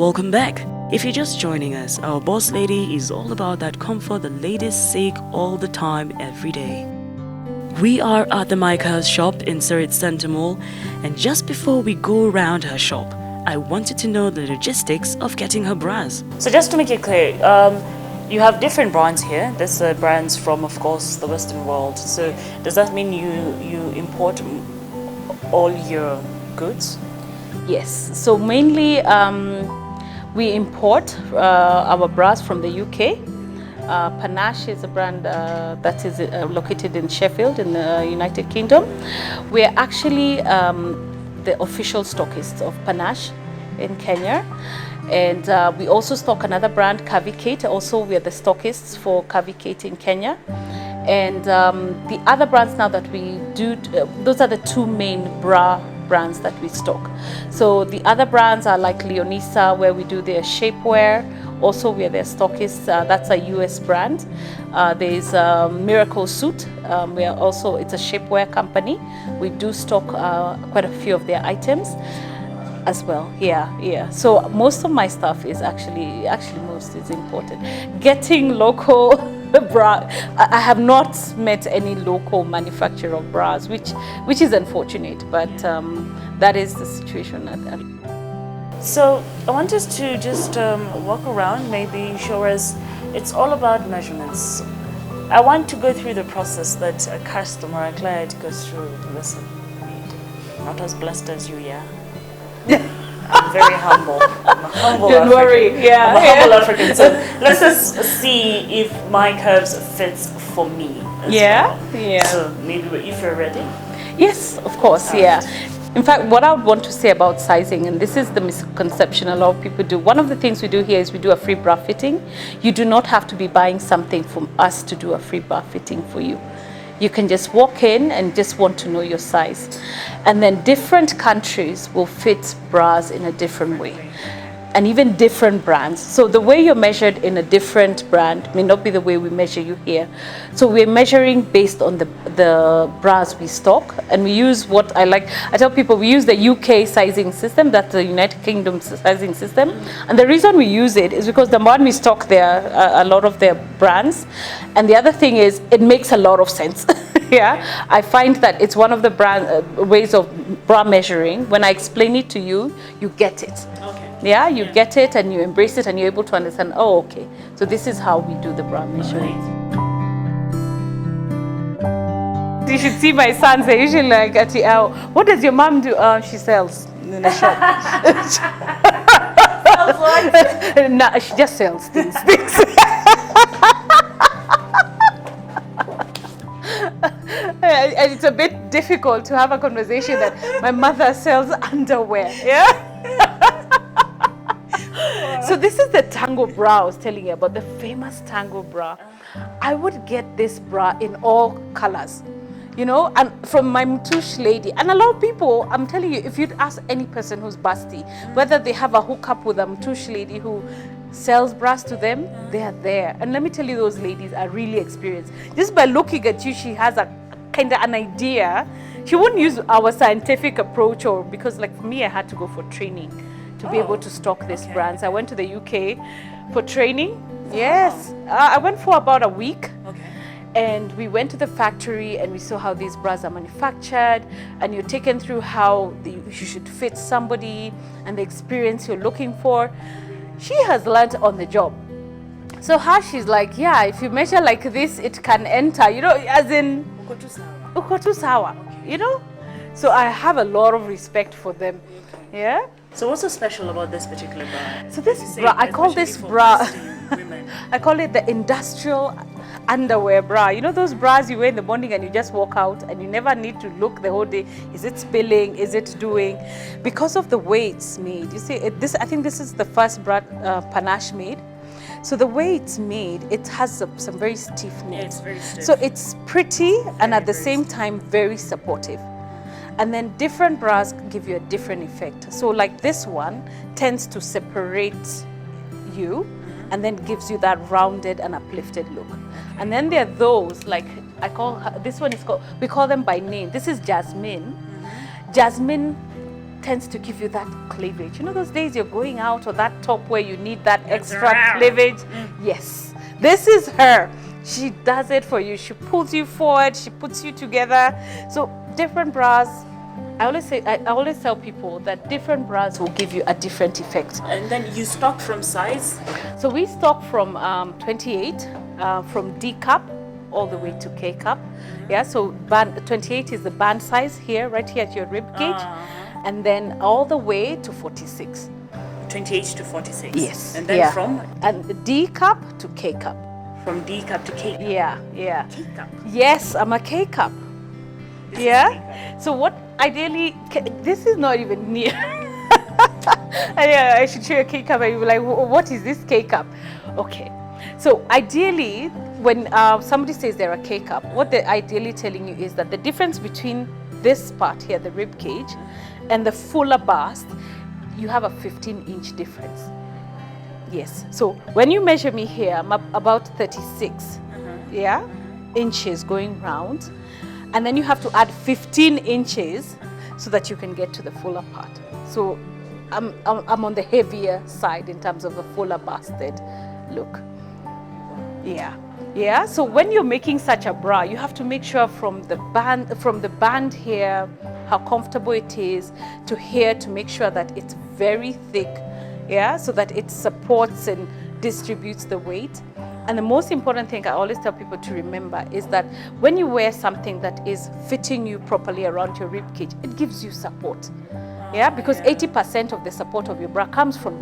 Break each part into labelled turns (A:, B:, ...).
A: Welcome back. If you're just joining us, our boss lady is all about that comfort the ladies seek all the time, every day. We are at the Micah's shop in Surrey Center Mall, and just before we go around her shop, I wanted to know the logistics of getting her bras. So just to make it clear, you have different brands here. There's brands from, of course, the Western world. So does that mean you import all your goods?
B: Yes. So mainly we import our bras from the UK. Panache is a brand that is located in Sheffield in the United Kingdom. We are actually the official stockists of Panache in Kenya. And we also stock another brand, Kavicate. Also, we are the stockists for Kavicate in Kenya. And the other brands now that we do, those are the two main bra brands that we stock. So the other brands are like Leonisa, where we do their shapewear. Also, we are their stockists. That's a US brand. There's Miracle Suit. We are also, it's a shapewear company. We do stock quite a few of their items as well. Yeah. So most of my stuff is actually most is imported. Getting local bra, I have not met any local manufacturer of bras, which is unfortunate, but that is the situation at that.
A: So I want us to just walk around, maybe show us. It's all about measurements. I want to go through the process that a customer, a client goes through. Listen, I'm not as blessed as you, yeah? I'm very humble. I'm a humble
B: Don't
A: African.
B: worry, yeah.
A: I'm a humble African. So let's just see if my curves fits for me as well.
B: Yeah.
A: So maybe if you're ready.
B: Yes, of course, yeah. In fact, what I would want to say about sizing, and this is the misconception a lot of people do. One of the things we do here is we do a free bra fitting. You do not have to be buying something from us to do a free bra fitting for you. You can just walk in and just want to know your size. And then different countries will fit bras in a different way, and even different brands. So the way you're measured in a different brand may not be the way we measure you here. So we're measuring based on the bras we stock, and we use what I tell people we use the UK sizing system, that's the United Kingdom sizing system. And the reason we use it is because the one we stock there, a lot of their brands. And the other thing is it makes a lot of sense. Yeah, I find that it's one of the ways of bra measuring. When I explain it to you, you get it.
A: Okay.
B: Yeah, you get it and you embrace it and you're able to understand, oh, okay, so this is how we do the bra measuring. You should see my sons, they're usually like, what does your mom do? She sells in a shop. No, she just sells things. And it's a bit difficult to have a conversation that my mother sells underwear. Yeah. So this is the tango bra I was telling you about, the famous tango bra. I would get this bra in all colors, you know, and from my Mtush lady. And a lot of people, I'm telling you, if you'd ask any person who's busty, whether they have a hookup with a Mtush lady who sells bras to them, they are there. And let me tell you, those ladies are really experienced. Just by looking at you, she has a kind of an idea. She wouldn't use our scientific approach, or because like for me, I had to go for training to be able to stock these brands. I went to the UK for training. Yes, I went for about a week.
A: Okay.
B: And we went to the factory and we saw how these bras are manufactured, and you're taken through how you should fit somebody and the experience you're looking for. She has learned on the job. So she's like, yeah, if you measure like this, it can enter, you know, as in uko tu sawa, you know. So I have a lot of respect for them. Yeah.
A: So what's so special about this particular bra?
B: So this bra, I call this bra, I call it the industrial underwear bra. You know those bras you wear in the morning and you just walk out and you never need to look the whole day. Is it spilling? Is it doing? Because of the way it's made. You see, I think this is the first bra Panache made. So the way it's made, it has some very stiff knit.
A: Yeah, it's very stiff.
B: So it's pretty and at the same time very supportive. And then different bras give you a different effect. So like this one tends to separate you and then gives you that rounded and uplifted look. And then there are those, like this one is called, we call them by name. This is Jasmine. Jasmine tends to give you that cleavage. You know those days you're going out or that top where you need that extra cleavage? Yes, this is her. She does it for you. She pulls you forward, she puts you together. So different bras, I always tell people that different bras will give you a different effect.
A: And then you stock from size?
B: So we stock from 28, from D cup all the way to K cup. Yeah, so band 28 is the band size here, right here at your rib cage, and then all the way to 46.
A: 28 to 46.
B: Yes.
A: And then from?
B: And D cup to K cup.
A: From D cup to K cup.
B: Yeah.
A: K cup.
B: Yes, I'm a K cup. Yeah. So what ideally, this is not even near. I should show you a K cup and you'll be like, what is this K cup? Okay. So ideally, when somebody says they're a K cup, what they're ideally telling you is that the difference between this part here, the rib cage, and the fuller bust, you have a 15-inch difference. Yes. So when you measure me here, I'm about 36, inches going round, and then you have to add 15 inches so that you can get to the fuller part. So I'm on the heavier side in terms of the fuller busted look. Yeah. So when you're making such a bra, you have to make sure from the band here, how comfortable it is, to here, to make sure that it's very thick, so that it supports and distributes the weight. And the most important thing I always tell people to remember is that when you wear something that is fitting you properly around your rib cage, it gives you support. Because 80% of the support of your bra comes from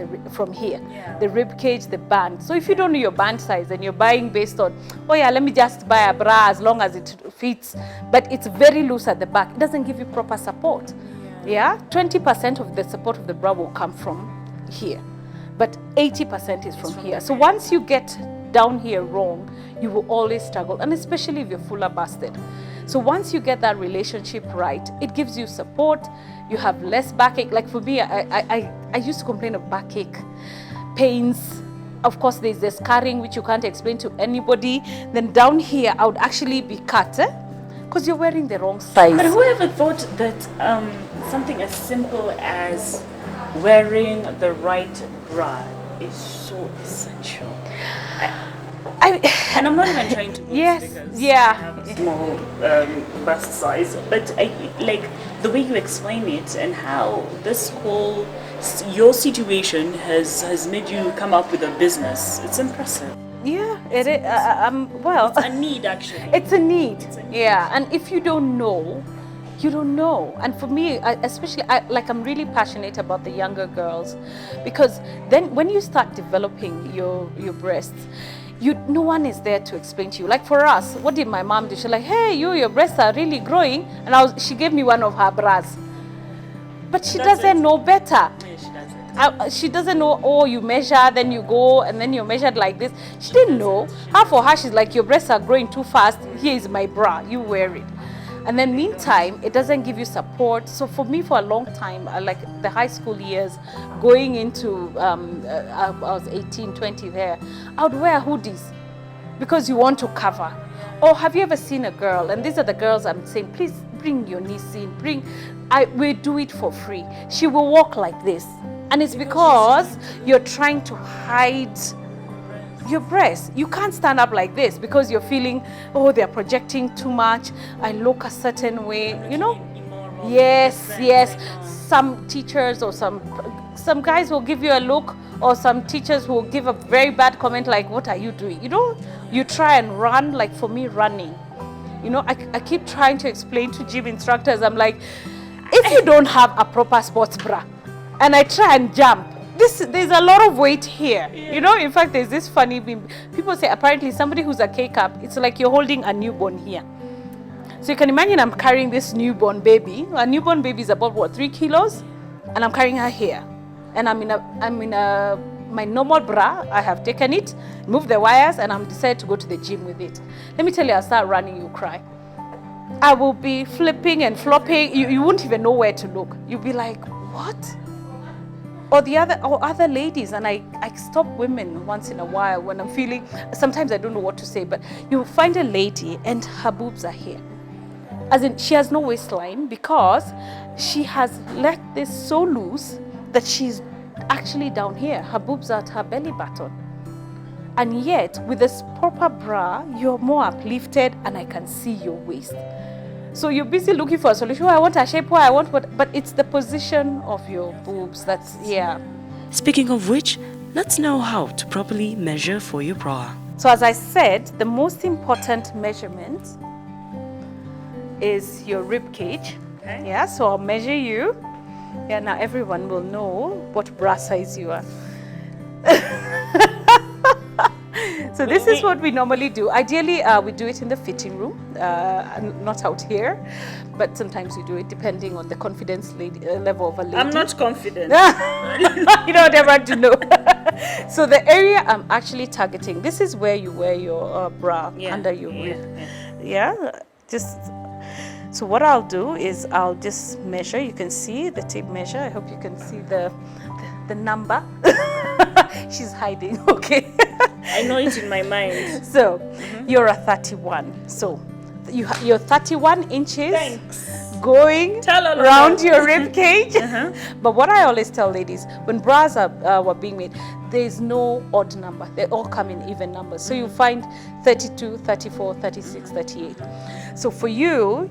B: here, the rib cage, the band. So if you don't know your band size and you're buying based on, let me just buy a bra as long as it fits, but it's very loose at the back, it doesn't give you proper support. 20% of the support of the bra will come from here, but 80% is from here. So once you get down here wrong, you will always struggle, and especially if you're fuller busted. So once you get that relationship right, it gives you support. You have less backache. Like for me, I used to complain of backache, pains. Of course, there's the scarring, which you can't explain to anybody. Then down here, I would actually be cut, because you're wearing the wrong size.
A: But whoever thought that something as simple as wearing the right bra is so essential? And I'm not even trying to boast because I have a small bust size, but like the way you explain it and how this whole your situation has made you come up with a business. It's impressive.
B: Yeah, it is. Well,
A: it's a need actually.
B: It's a need. Yeah, and if you don't know, you don't know. And for me, especially, I'm really passionate about the younger girls, because then when you start developing your breasts, no one is there to explain to you. Like for us, what did my mom do? She's like, hey, your breasts are really growing. And she gave me one of her bras. But she doesn't know better.
A: Yeah, she doesn't.
B: She doesn't know, you measure, then you go, and then you're measured like this. She didn't know. For her, she's like, your breasts are growing too fast. Here is my bra. You wear it. And then meantime, it doesn't give you support. So for me, for a long time, like the high school years, going into, I was 18, 20 there, I would wear hoodies because you want to cover. Or have you ever seen a girl, and these are the girls I'm saying, please bring your niece in, we do it for free. She will walk like this. And it's because you're trying to hide your breast. You can't stand up like this because you're feeling, they're projecting too much. I look a certain way, Yes. Some teachers or some guys will give you a look, or some teachers will give a very bad comment like, what are you doing? You try and run, like for me, running. I keep trying to explain to gym instructors, I'm like, if you don't have a proper sports bra, and I try and jump, there's a lot of weight here. In fact, there's this funny meme. People say apparently somebody who's a K-cup, it's like you're holding a newborn here. So you can imagine I'm carrying this newborn baby. A newborn baby is about 3 kilos, and I'm carrying her here. And I'm in my normal bra. I have taken it, moved the wires, and I'm decided to go to the gym with it. Let me tell you, I'll start running, you cry. I will be flipping and flopping. You won't even know where to look. You'll be like, what? Or other ladies, and I stop women once in a while when I'm feeling, sometimes I don't know what to say, but you find a lady and her boobs are here. as in she has no waistline because she has let this so loose that she's actually down here. Her boobs are at her belly button. And yet, with this proper bra, you're more uplifted and I can see your waist. So you're busy looking for a solution. I want a shape, I want what, but it's the position of your boobs that's, yeah.
A: Speaking of which, let's know how to properly measure for your bra.
B: So as I said, the most important measurement is your rib cage.
A: Okay.
B: Yeah, so I'll measure you. Yeah, now everyone will know what bra size you are. So this is what we normally do. Ideally, we do it in the fitting room, not out here. But sometimes we do it depending on the confidence level of a lady.
A: I'm not confident.
B: You don't ever to know. So the area I'm actually targeting, this is where you wear your bra under your rib. Yeah, just... So what I'll do is I'll just measure. You can see the tape measure. I hope you can see the number. She's hiding, okay.
A: I know it in my mind.
B: So you're a 31. So you're 31 inches.
A: Thanks.
B: Going around your rib cage. But what I always tell ladies, when bras were being made, there's no odd number. They all come in even numbers. So you find 32, 34, 36, 38. So for you,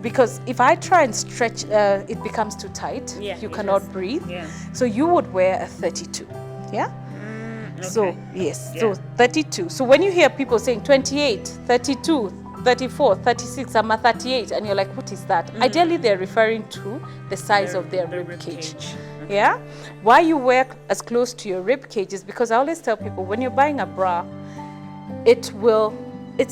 B: because if I try and stretch, it becomes too tight.
A: Yeah,
B: you cannot breathe.
A: Yeah.
B: So you would wear a 32. Yeah?
A: Okay.
B: So, yes.
A: Yeah.
B: So 32. So when you hear people saying 28, 32, 34, 36, I'm a 38, and you're like, what is that? Ideally, they're referring to the size of their rib cage. Okay. Yeah? Why you wear as close to your rib cage is because I always tell people, when you're buying a bra, it's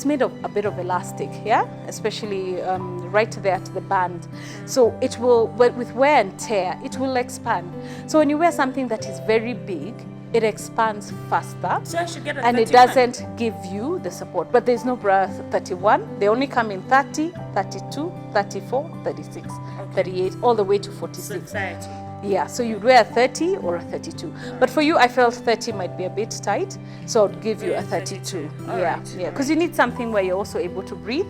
B: made of a bit of elastic, yeah? Especially right there at the band. So it will, with wear and tear, it will expand. So when you wear something that is very big, it expands faster. So I should get a 31. And it doesn't give you the support. But there's no bra 31. They only come in 30, 32, 34, 36, 38, all the way to 46. So yeah, so you'd wear a 30 or a 32. But for you, I felt 30 might be a bit tight, so I'd give you a 32. Yeah, yeah, because you need something where you're also able to breathe.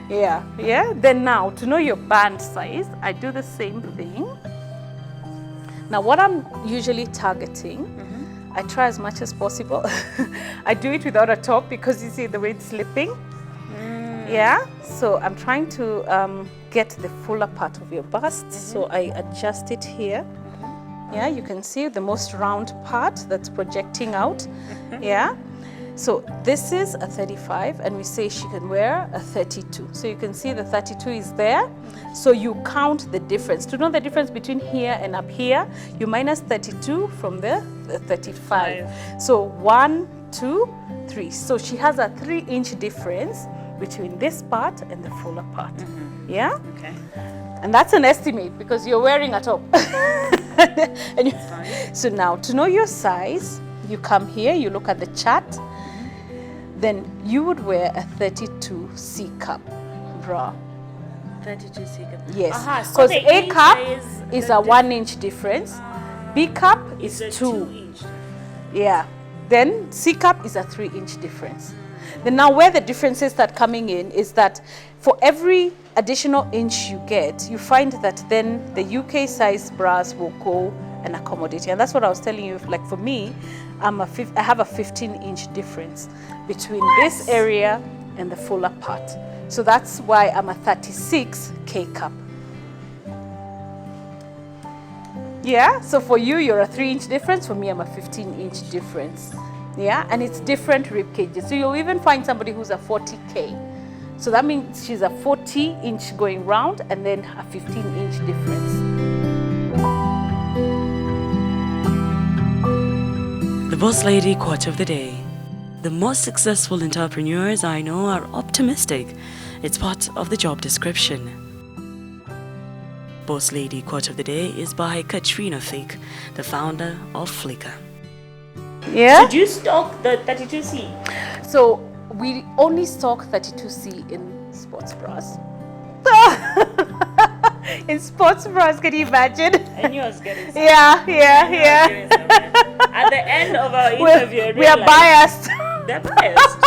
B: Yeah, yeah. Then now, to know your band size, I do the same thing. Now, what I'm usually targeting, I try as much as possible. I do it without a top because you see the way it's slipping. Yeah, so I'm trying to get the fuller part of your bust. So I adjust it here. Yeah, you can see the most round part that's projecting out. Yeah, so this is a 35 and we say she can wear a 32. So you can see the 32 is there. So you count the difference. To know the difference between here and up here, you minus 32 from the 35. So 1, 2, 3. So she has a 3-inch difference between this part and the fuller part. Yeah? Okay. And that's an estimate because you're wearing a top. And so now, to know your size, you come here, you look at the chart, then you would wear a 32 C cup bra. 32 C cup? Yes. Because A cup is a 1-inch difference. B cup is 2. Yeah. Then C cup is a 3-inch difference. Then now where the differences start coming in is that for every additional inch you get, you find that then the UK size bras will go and accommodate you. And that's what I was telling you. Like for me, I have a 15-inch difference between this area and the fuller part. So that's why I'm a 36 K cup. Yeah, so for you, you're a 3-inch difference. For me, I'm a 15-inch difference. Yeah, and it's different rib cages. So you'll even find somebody who's a 40K. So that means she's a 40-inch going round and then a 15-inch difference.
A: The Boss Lady quote of the day. The most successful entrepreneurs I know are optimistic. It's part of the job description. Boss Lady quote of the day is by Katrina Fake, the founder of Flickr.
B: Yeah?
A: Did you stock the 32C?
B: So we only stock 32C in sports bras. In sports bras, can you imagine?
A: I knew I was getting something.
B: Yeah.
A: At the end of our interview,
B: we are biased.
A: They're biased.